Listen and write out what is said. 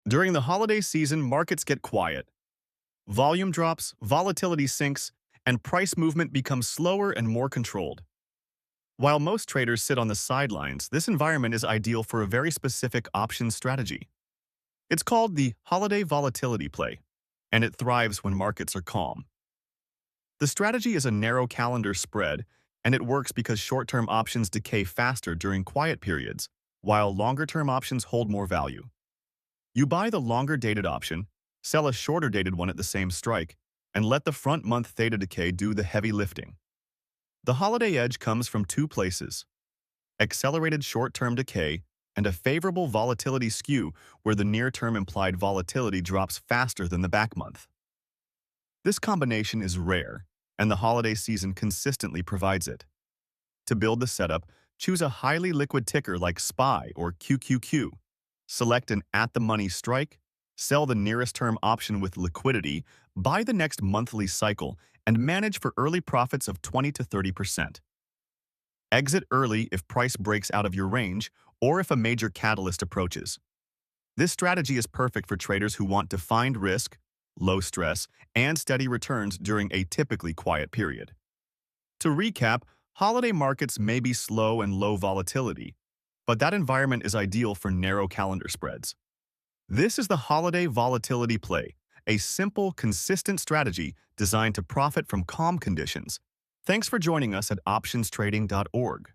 During the holiday season, markets get quiet. Volume drops, volatility sinks, and price movement becomes slower and more controlled. While most traders sit on the sidelines, this environment is ideal for a very specific options strategy. It's called the Holiday Volatility play, and it thrives when markets are calm. The strategy is a narrow calendar spread, and it works because short-term options decay faster during quiet periods, while longer-term options hold more value. You buy the longer-dated option, sell a shorter-dated one at the same strike, and let the front-month theta decay do the heavy lifting. The holiday edge comes from two places: accelerated short-term decay and a favorable volatility skew where the near-term implied volatility drops faster than the back month. This combination is rare, and the holiday season consistently provides it. To build the setup, choose a highly liquid ticker like SPY or QQQ. Select an at-the-money strike, sell the nearest term option with liquidity, buy the next monthly cycle, and manage for early profits of 20 to 30%. Exit early if price breaks out of your range or if a major catalyst approaches. This strategy is perfect for traders who want defined risk, low stress, and steady returns during a typically quiet period. To recap, holiday markets may be slow and low volatility, but that environment is ideal for narrow calendar spreads. This is the holiday volatility play, a simple, consistent strategy designed to profit from calm conditions. Thanks for joining us at optionstrading.org.